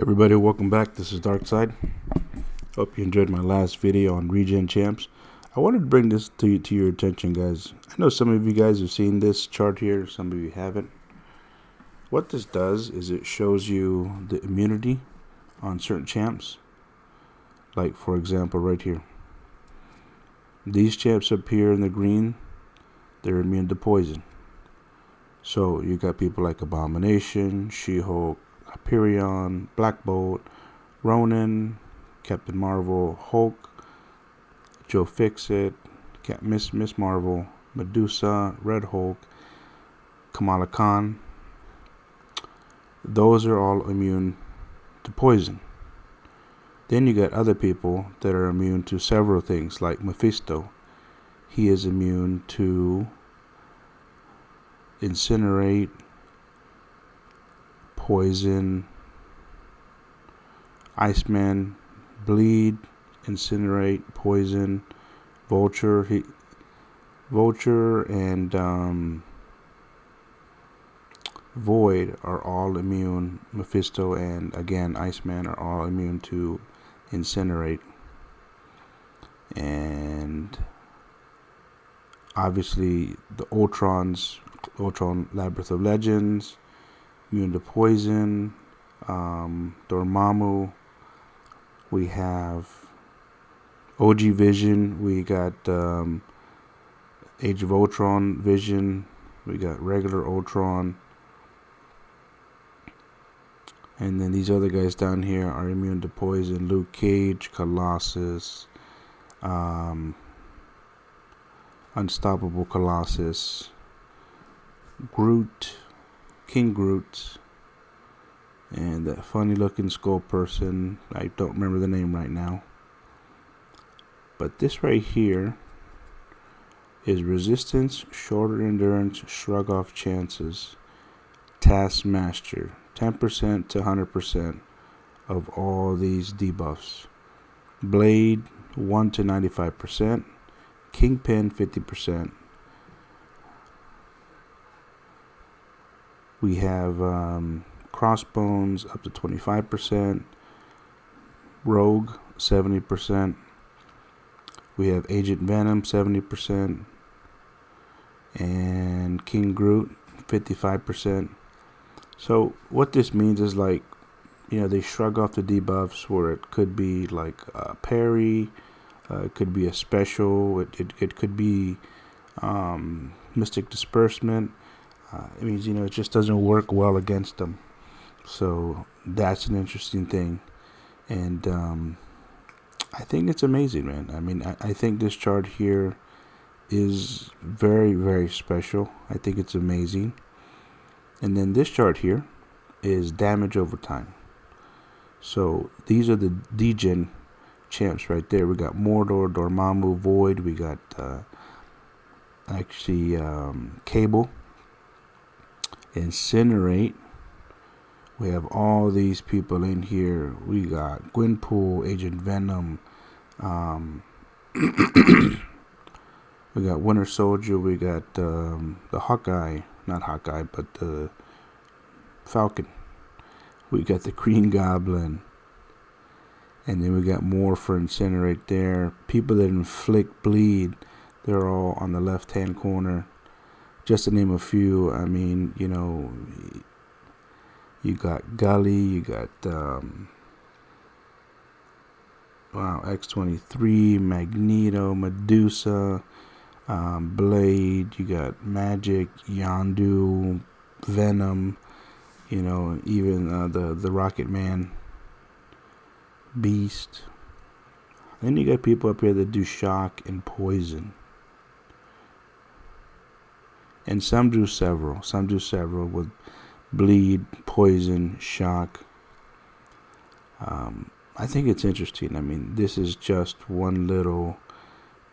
Everybody, welcome back. This is Darkside. Hope you enjoyed my last video on Regen Champs. I wanted to bring this to your attention, guys. I know some of you guys have seen this chart here, some of you haven't. What this does is it shows you the immunity on certain champs. Like, for example, right here. These champs up here in the green, they're immune to poison. So you got people like Abomination, She-Hulk, Hyperion, Black Bolt, Ronan, Captain Marvel, Hulk, Joe Fixit, Miss Marvel, Medusa, Red Hulk, Kamala Khan. Those are all immune to poison. Then you got other people that are immune to several things, like Mephisto. He is immune to incinerate, poison, Iceman, bleed, incinerate, poison, Vulture. Vulture and Void are all immune. Mephisto and again Iceman are all immune to incinerate. And obviously the Ultron Labyrinth of Legends, immune to poison. Dormammu. We have OG Vision. We got Age of Ultron Vision. We got regular Ultron. And then these other guys down here are immune to poison. Luke Cage, Colossus, Unstoppable Colossus, Groot, King Groot, and that funny looking skull person. I don't remember the name right now. But this right here is resistance, shorter endurance, shrug off chances, Taskmaster, 10% to 100% of all these debuffs. Blade, 1 to 95%. Kingpin, 50%. We have Crossbones up to 25%. Rogue, 70%. We have Agent Venom, 70%. And King Groot, 55%. So what this means is, like, they shrug off the debuffs where it could be like a parry, it could be a special, it could be Mystic Disbursement. It means, it just doesn't work well against them. So that's an interesting thing. And I think it's amazing, man. I mean, I think this chart here is very, very special. I think it's amazing. And then this chart here is damage over time. So these are the degen champs right there. We got Mordor, Dormammu, Void. We got Cable, Incinerate. We have all these people in here. We got Gwenpool, Agent Venom. We got Winter Soldier. We got the Hawkeye. Not Hawkeye, but the Falcon. We got the Green Goblin. And then we got more for Incinerate there. People that inflict bleed, they're all on the left-hand corner. Just to name a few, I mean, you got Gully, you got X-23, Magneto, Medusa, Blade, you got Magic, Yondu, Venom, even the Rocket Man, Beast. Then you got people up here that do shock and poison. And some do several. Some do several with bleed, poison, shock. I think it's interesting. I mean, this is just one little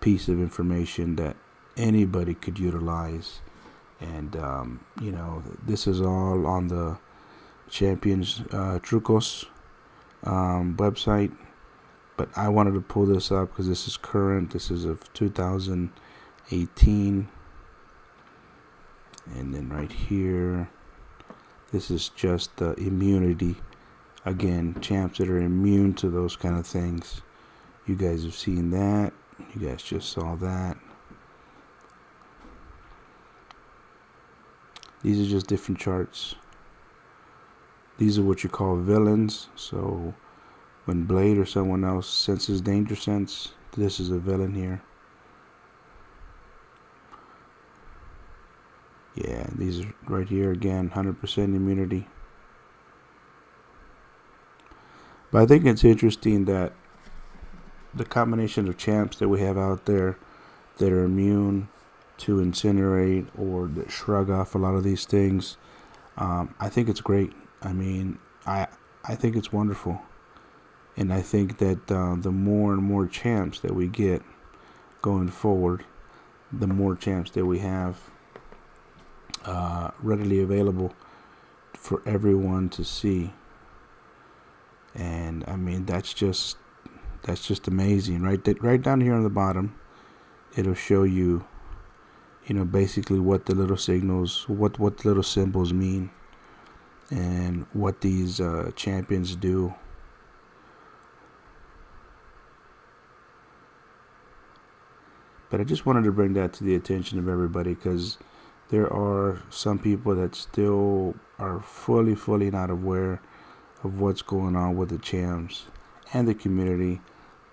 piece of information that anybody could utilize. And, this is all on the Champions Trucos website. But I wanted to pull this up because this is current. This is of 2018. And then right here, this is just the immunity Again, champs that are immune to those kind of things. You guys have seen that. You guys just saw that. These are just different charts. These are what you call villains. So when Blade or someone else senses danger sense, this is a villain here. Yeah, these are right here again, 100% immunity. But I think it's interesting that the combination of champs that we have out there that are immune to incinerate or that shrug off a lot of these things, I think it's great. I mean, I think it's wonderful. And I think that the more and more champs that we get going forward, the more champs that we have readily available for everyone to see. And I mean, that's just amazing, right? Right down here on the bottom, it'll show you, basically what the little signals, what the little symbols mean, and what these champions do. But I just wanted to bring that to the attention of everybody, because there are some people that still are fully not aware of what's going on with the champs and the community.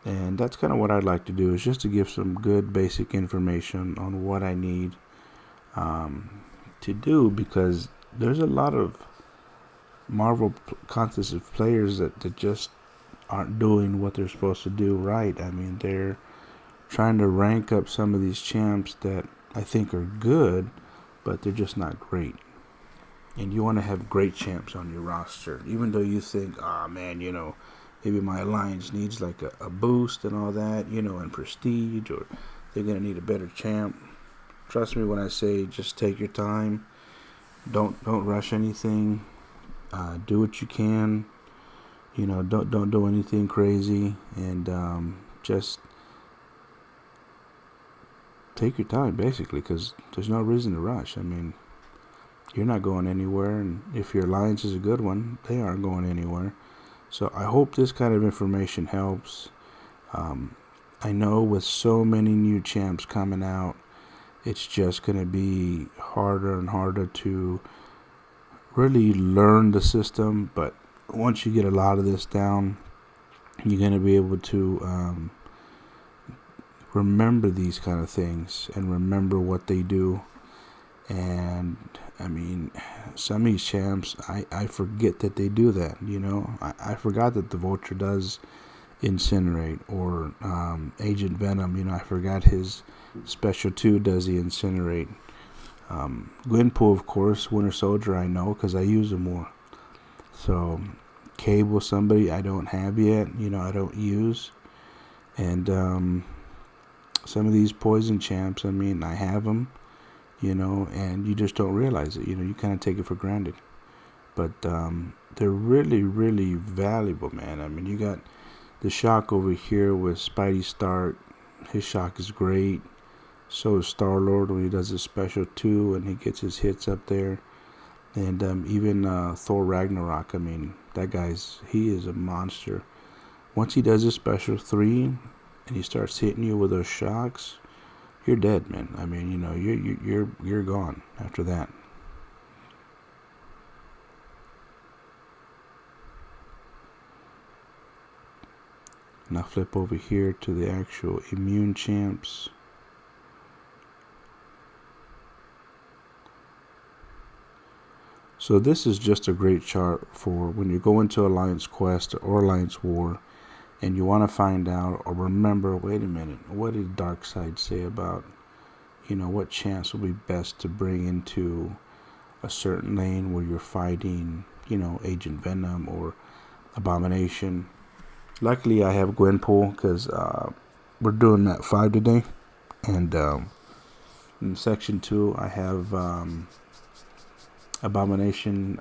And that's kind of what I'd like to do, is just to give some good basic information on what I need to do, because there's a lot of Marvel contested players that just aren't doing what they're supposed to do right. I mean, they're trying to rank up some of these champs that I think are good, but they're just not great. And you want to have great champs on your roster, even though you think, man, maybe my alliance needs like a boost and all that, and prestige, or they're going to need a better champ. Trust me when I say just take your time. Don't rush anything. Do what you can. Don't do anything crazy, and just take your time, basically, because there's no reason to rush. I mean, you're not going anywhere, and if your alliance is a good one, they aren't going anywhere. So I hope this kind of information helps. I know with so many new champs coming out, it's just going to be harder and harder to really learn the system. But once you get a lot of this down, you're going to be able to remember these kind of things and remember what they do. And I mean, some of these champs, I forget that they do that. I forgot that the Vulture does incinerate, or Agent Venom. I forgot his special 2 does the incinerate. Gwenpool, of course, Winter Soldier, I know because I use him more. So Cable, somebody I don't have yet, I don't use. And some of these poison champs, I mean, I have them, and you just don't realize it. You kind of take it for granted. But they're really valuable, man. I mean, you got the Shock over here with Spidey Stark. His Shock is great. So is Star-Lord when he does his special 2 and he gets his hits up there. And even Thor Ragnarok, I mean, he is a monster. Once he does his special 3 and he starts hitting you with those shocks, you're dead, man. I mean, you're gone after that. Now flip over here to the actual immune champs. So this is just a great chart for when you go into Alliance Quest or Alliance War and you want to find out or remember, wait a minute, what did Darkseid say about, what chance will be best to bring into a certain lane where you're fighting, Agent Venom or Abomination. Luckily, I have Gwenpool because we're doing that 5 today. And in Section 2, I have Abomination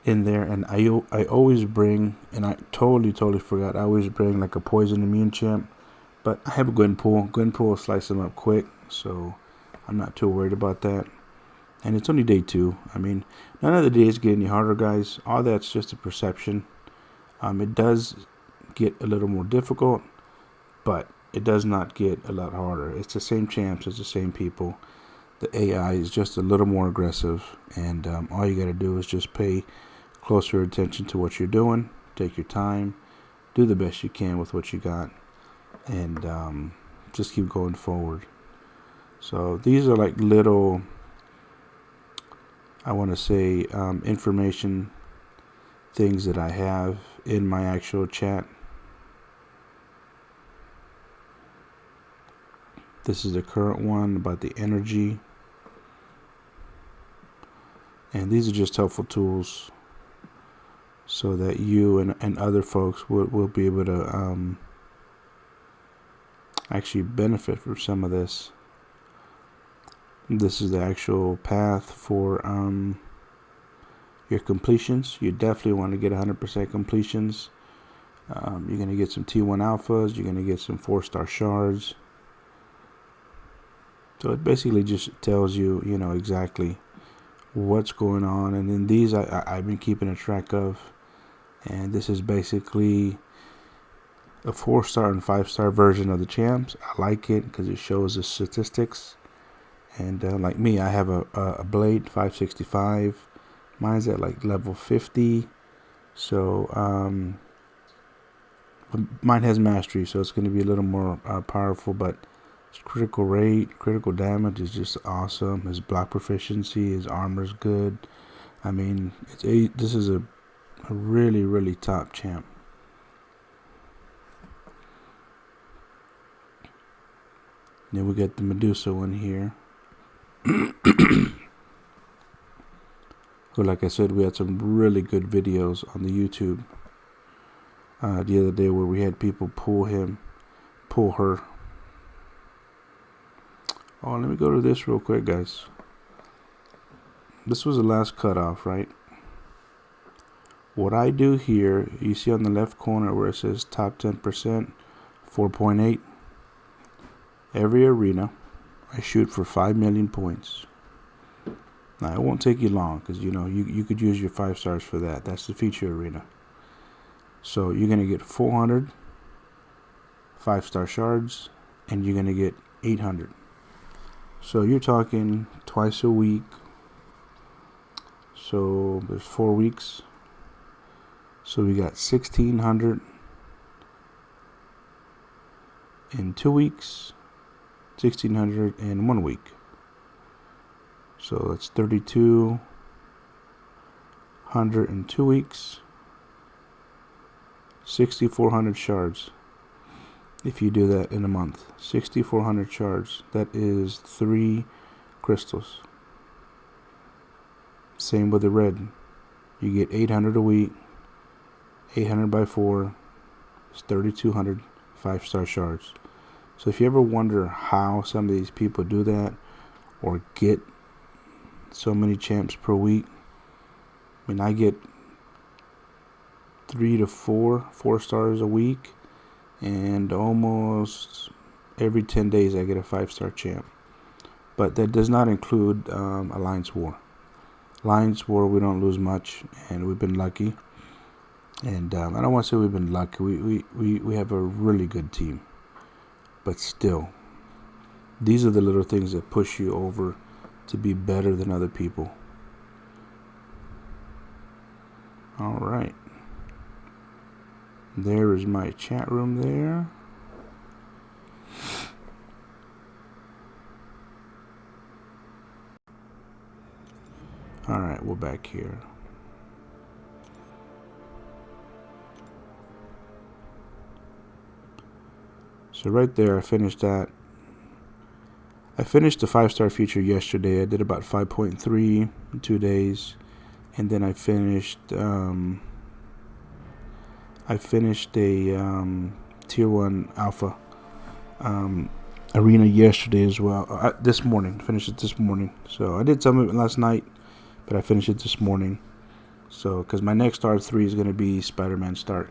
in there. And I always bring, and I totally forgot, I always bring like a poison immune champ. But I have a Gwenpool. Gwenpool will slice them up quick, so I'm not too worried about that. And it's only day 2. I mean, none of the days get any harder, guys. All that's just a perception. It does get a little more difficult, but it does not get a lot harder. It's the same champs, it's the same people. The AI is just a little more aggressive, and all you got to do is just pay closer attention to what you're doing. Take your time, do the best you can with what you got, and just keep going forward. So these are like little, I want to say, information things that I have in my actual chat. This is the current one about the energy. And these are just helpful tools so that you and other folks will be able to actually benefit from some of this. This is the actual path for your completions. You definitely want to get 100% completions. You're going to get some T1 alphas. You're going to get some 4-star shards. So it basically just tells you, exactly what's going on. And then these I've been keeping a track of. And this is basically a 4-star and 5-star version of the champs. I like it because it shows the statistics. And like me, I have a blade 565. Mine's at like level 50. So mine has mastery, so it's going to be a little more powerful. But his critical rate, critical damage is just awesome. His block proficiency, his armor's good. I mean, this is a really, really top champ. Then we got the Medusa one here. So like I said, we had some really good videos on the YouTube the other day where we had people pull her. Oh, let me go to this real quick, guys. This was the last cutoff, right? What I do here, you see on the left corner where it says top 10%, 4.8. Every arena, I shoot for 5 million points. Now, it won't take you long because, you could use your 5 stars for that. That's the feature arena. So you're going to get 400 5-star shards, and you're going to get 800. So you're talking twice a week. So there's 4 weeks. So we got 1,600 in 2 weeks, 1,600 in 1 week. So that's 3,200 in 2 weeks, 6,400 shards. If you do that in a month, 6,400 shards, that is 3 crystals. Same with the red. You get 800 a week, 800 by 4 is 3,200 5-star shards. So if you ever wonder how some of these people do that or get so many champs per week, I mean, I get 3 to 4 stars a week, and almost every 10 days I get a 5-star champ. But that does not include Alliance War. Alliance War, we don't lose much, and we've been lucky. And I don't want to say we've been lucky. We have a really good team. But still, these are the little things that push you over to be better than other people. All right. There is my chat room there. All right, we're back here. So right there, I finished that. I finished the 5-star feature yesterday. I did about 5.3 in 2 days. And then I finished a tier 1 alpha arena yesterday as well. This morning, finished it this morning. So I did some of it last night, but I finished it this morning. So because my next start 3 is going to be Spider-Man start.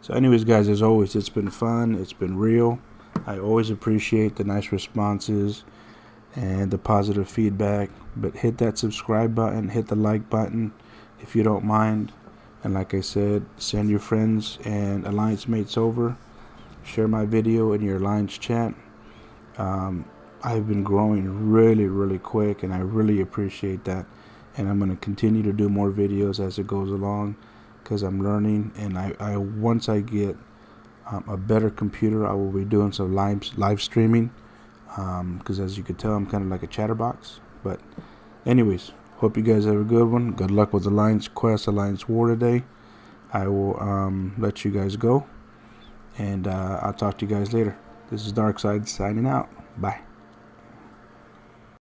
So anyways, guys, as always, it's been fun. It's been real. I always appreciate the nice responses and the positive feedback. But hit that subscribe button, hit the like button if you don't mind. And like I said, send your friends and alliance mates over. Share my video in your alliance chat. I've been growing really quick, and I really appreciate that. And I'm going to continue to do more videos as it goes along, because I'm learning. And I once I get a better computer, I will be doing some live streaming, because as you can tell, I'm kind of like a chatterbox. But anyways, hope you guys have a good one. Good luck with Alliance Quest, Alliance War today. I will let you guys go, and I'll talk to you guys later. This is Darkside signing out. Bye.